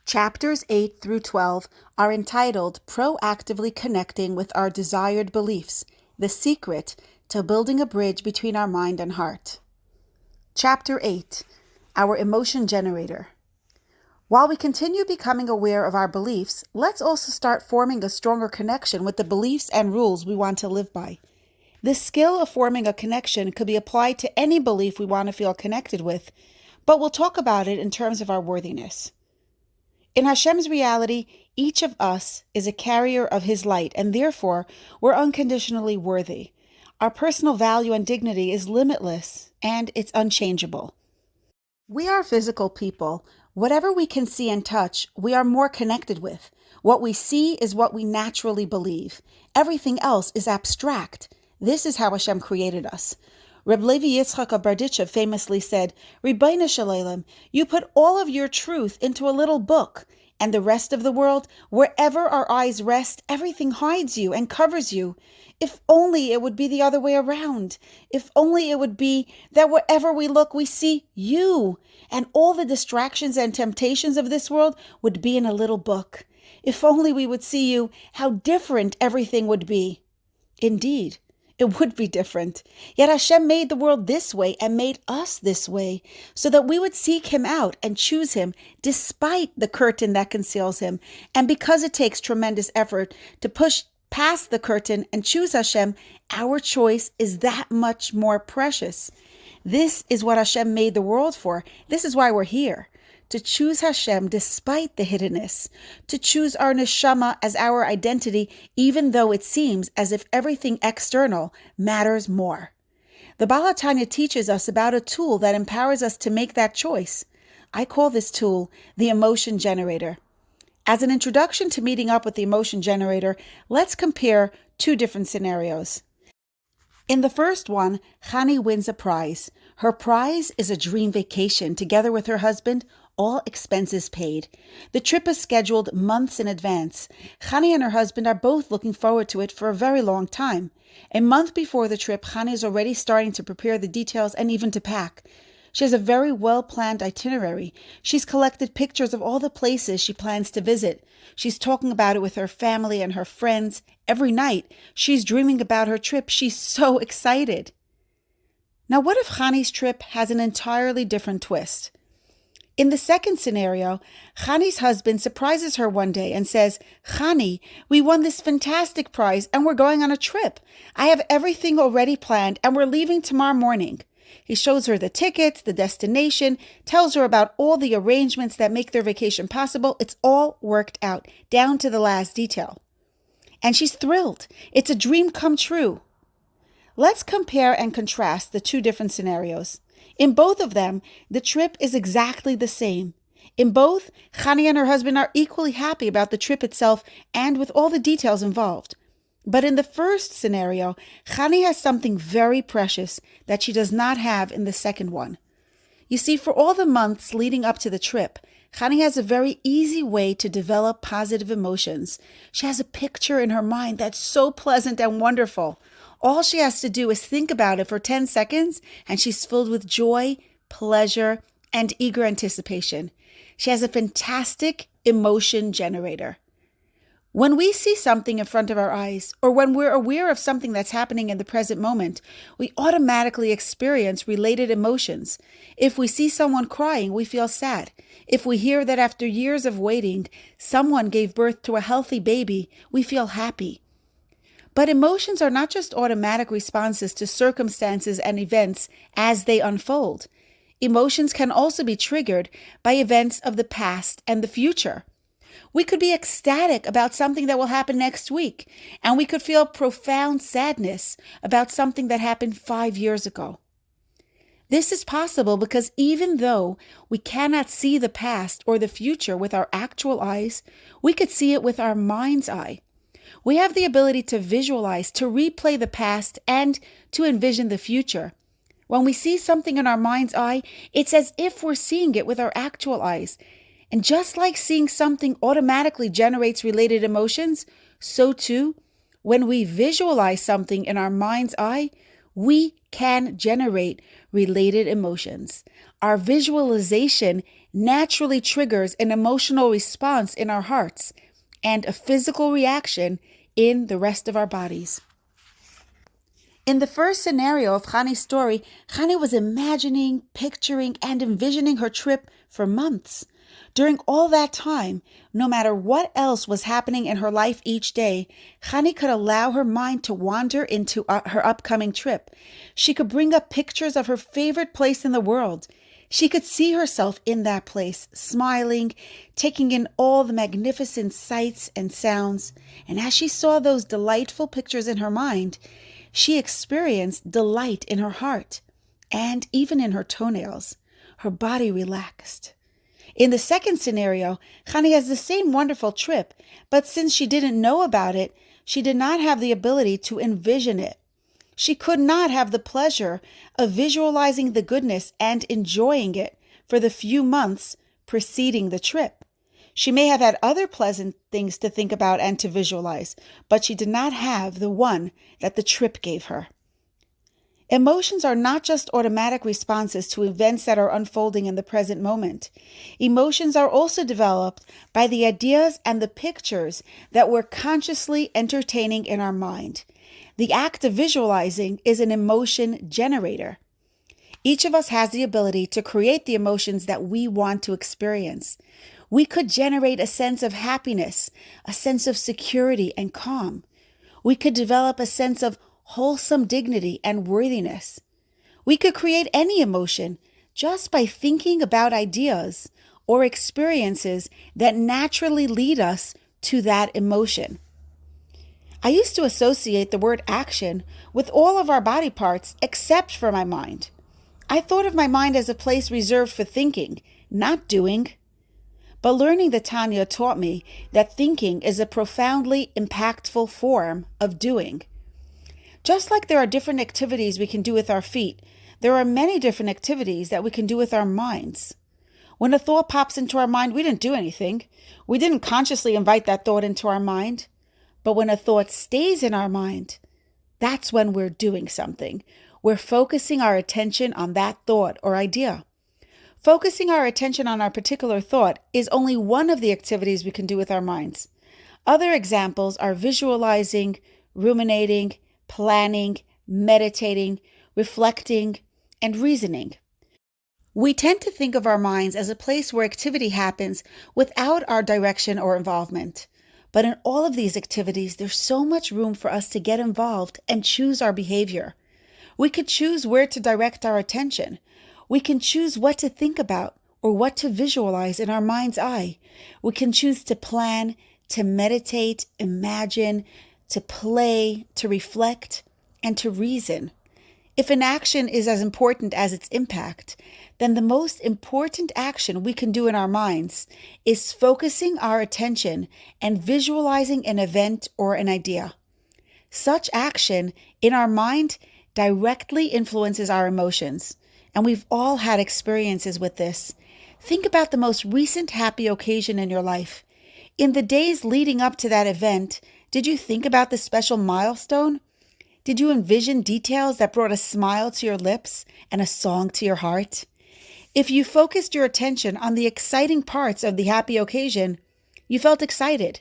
Chapters 8 through 12 are entitled Proactively Connecting with Our Desired Beliefs, the Secret to Building a Bridge Between Our Mind and Heart. Chapter 8, Our Emotion Generator. While we continue becoming aware of our beliefs, let's also start forming a stronger connection with the beliefs and rules we want to live by. The skill of forming a connection could be applied to any belief we want to feel connected with, but we'll talk about it in terms of our worthiness. In Hashem's reality, each of us is a carrier of His light, and therefore we're unconditionally worthy. Our personal value and dignity is limitless, and it's unchangeable. We are physical people. Whatever we can see and touch, we are more connected with. What we see is what we naturally believe. Everything else is abstract. This is how Hashem created us. Reb Levi Yitzchak of Berditchev famously said, Ribono Shel Olam, you put all of your truth into a little book, and the rest of the world, wherever our eyes rest, everything hides you and covers you. If only it would be the other way around. If only it would be that wherever we look, we see you, and all the distractions and temptations of this world would be in a little book. If only we would see you, how different everything would be. Indeed, it would be different. Yet Hashem made the world this way and made us this way, so that we would seek Him out and choose Him despite the curtain that conceals Him. And because it takes tremendous effort to push past the curtain and choose Hashem, our choice is that much more precious. This is what Hashem made the world for. This is why we're here. To choose Hashem despite the hiddenness, to choose our neshama as our identity, even though it seems as if everything external matters more. The Baal HaTanya teaches us about a tool that empowers us to make that choice. I call this tool the emotion generator. As an introduction to meeting up with the emotion generator, let's compare two different scenarios. In the first one, Chani wins a prize. Her prize is a dream vacation together with her husband, all expenses paid. The trip is scheduled months in advance. Chani and her husband are both looking forward to it for a very long time. A month before the trip, Chani is already starting to prepare the details and even to pack. She has a very well-planned itinerary. She's collected pictures of all the places she plans to visit. She's talking about it with her family and her friends. Every night, she's dreaming about her trip. She's so excited. Now, what if Chani's trip has an entirely different twist? In the second scenario, Chani's husband surprises her one day and says, Chani, we won this fantastic prize and we're going on a trip. I have everything already planned and we're leaving tomorrow morning. He shows her the tickets, the destination, tells her about all the arrangements that make their vacation possible. It's all worked out, down to the last detail. And she's thrilled. It's a dream come true. Let's compare and contrast the two different scenarios. In both of them, the trip is exactly the same. In both, Chani and her husband are equally happy about the trip itself and with all the details involved. But in the first scenario, Chani has something very precious that she does not have in the second one. You see, for all the months leading up to the trip, Chani has a very easy way to develop positive emotions. She has a picture in her mind that's so pleasant and wonderful. All she has to do is think about it for 10 seconds, and she's filled with joy, pleasure, and eager anticipation. She has a fantastic emotion generator. When we see something in front of our eyes, or when we're aware of something that's happening in the present moment, we automatically experience related emotions. If we see someone crying, we feel sad. If we hear that after years of waiting, someone gave birth to a healthy baby, we feel happy. But emotions are not just automatic responses to circumstances and events as they unfold. Emotions can also be triggered by events of the past and the future. We could be ecstatic about something that will happen next week, and we could feel profound sadness about something that happened 5 years ago. This is possible because even though we cannot see the past or the future with our actual eyes, we could see it with our mind's eye. We have the ability to visualize, to replay the past, and to envision the future. When we see something in our mind's eye, it's as if we're seeing it with our actual eyes. And just like seeing something automatically generates related emotions, so too, when we visualize something in our mind's eye, we can generate related emotions. Our visualization naturally triggers an emotional response in our hearts and a physical reaction in the rest of our bodies. In the first scenario of Chani's story, Chani was imagining, picturing, and envisioning her trip for months. During all that time, no matter what else was happening in her life each day, Chani could allow her mind to wander into her upcoming trip. She could bring up pictures of her favorite place in the world. She could see herself in that place, smiling, taking in all the magnificent sights and sounds. And as she saw those delightful pictures in her mind, she experienced delight in her heart and even in her toenails. Her body relaxed. In the second scenario, Chani has the same wonderful trip, but since she didn't know about it, she did not have the ability to envision it. She could not have the pleasure of visualizing the goodness and enjoying it for the few months preceding the trip. She may have had other pleasant things to think about and to visualize, but she did not have the one that the trip gave her. Emotions are not just automatic responses to events that are unfolding in the present moment. Emotions are also developed by the ideas and the pictures that we're consciously entertaining in our mind. The act of visualizing is an emotion generator. Each of us has the ability to create the emotions that we want to experience. We could generate a sense of happiness, a sense of security and calm. We could develop a sense of wholesome dignity and worthiness. We could create any emotion just by thinking about ideas or experiences that naturally lead us to that emotion. I used to associate the word action with all of our body parts except for my mind. I thought of my mind as a place reserved for thinking, not doing. But learning the Tanya taught me that thinking is a profoundly impactful form of doing. Just like there are different activities we can do with our feet, there are many different activities that we can do with our minds. When a thought pops into our mind, we didn't do anything. We didn't consciously invite that thought into our mind. But when a thought stays in our mind, that's when we're doing something. We're focusing our attention on that thought or idea. Focusing our attention on our particular thought is only one of the activities we can do with our minds. Other examples are visualizing, ruminating, planning, meditating, reflecting, and reasoning. We tend to think of our minds as a place where activity happens without our direction or involvement. But in all of these activities, there's so much room for us to get involved and choose our behavior. We could choose where to direct our attention. We can choose what to think about or what to visualize in our mind's eye. We can choose to plan, to meditate, imagine, to play, to reflect, and to reason. If an action is as important as its impact, then the most important action we can do in our minds is focusing our attention and visualizing an event or an idea. Such action in our mind directly influences our emotions, and we've all had experiences with this. Think about the most recent happy occasion in your life. In the days leading up to that event, did you think about the special milestone? Did you envision details that brought a smile to your lips and a song to your heart? If you focused your attention on the exciting parts of the happy occasion, you felt excited.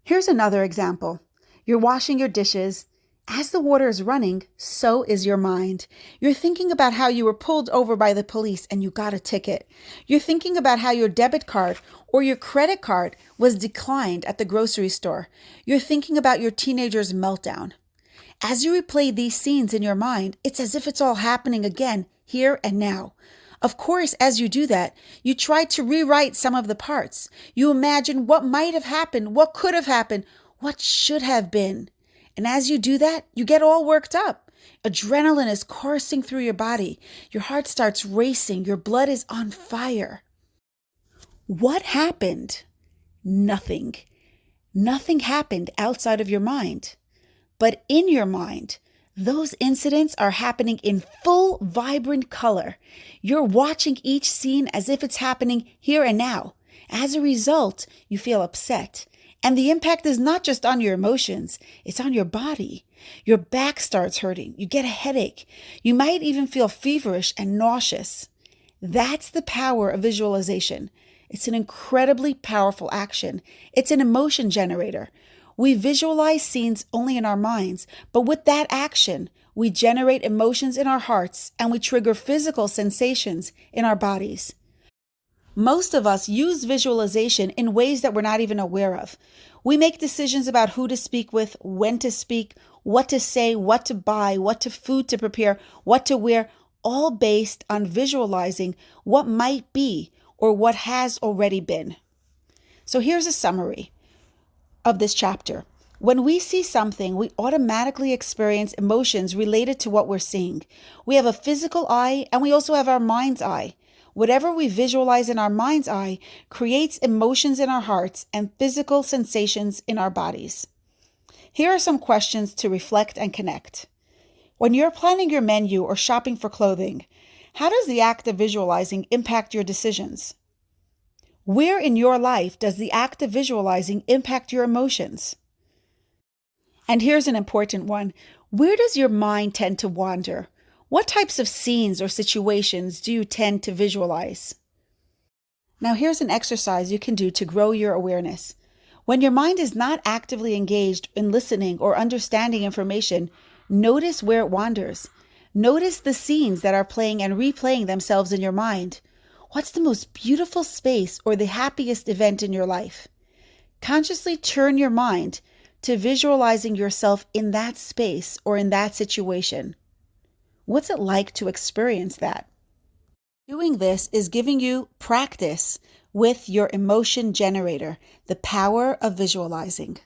Here's another example. You're washing your dishes. As the water is running, so is your mind. You're thinking about how you were pulled over by the police and you got a ticket. You're thinking about how your debit card or your credit card was declined at the grocery store. You're thinking about your teenager's meltdown. As you replay these scenes in your mind, it's as if it's all happening again, here and now. Of course, as you do that, you try to rewrite some of the parts. You imagine what might have happened, what could have happened, what should have been. And as you do that, you get all worked up. Adrenaline is coursing through your body. Your heart starts racing. Your blood is on fire. What happened? Nothing. Nothing happened outside of your mind. But in your mind, those incidents are happening in full, vibrant color. You're watching each scene as if it's happening here and now. As a result, you feel upset. And the impact is not just on your emotions, it's on your body. Your back starts hurting. You get a headache. You might even feel feverish and nauseous. That's the power of visualization. It's an incredibly powerful action. It's an emotion generator. We visualize scenes only in our minds, but with that action, we generate emotions in our hearts and we trigger physical sensations in our bodies. Most of us use visualization in ways that we're not even aware of. We make decisions about who to speak with, when to speak, what to say, what to buy, what food to prepare, what to wear, all based on visualizing what might be or what has already been. So here's a summary of this chapter. When we see something, we automatically experience emotions related to what we're seeing. We have a physical eye and we also have our mind's eye. Whatever we visualize in our mind's eye creates emotions in our hearts and physical sensations in our bodies. Here are some questions to reflect and connect. When you're planning your menu or shopping for clothing, how does the act of visualizing impact your decisions? Where in your life does the act of visualizing impact your emotions? And here's an important one. Where does your mind tend to wander? What types of scenes or situations do you tend to visualize? Now here's an exercise you can do to grow your awareness. When your mind is not actively engaged in listening or understanding information, notice where it wanders. Notice the scenes that are playing and replaying themselves in your mind. What's the most beautiful space or the happiest event in your life? Consciously turn your mind to visualizing yourself in that space or in that situation. What's it like to experience that? Doing this is giving you practice with your emotion generator, the power of visualizing.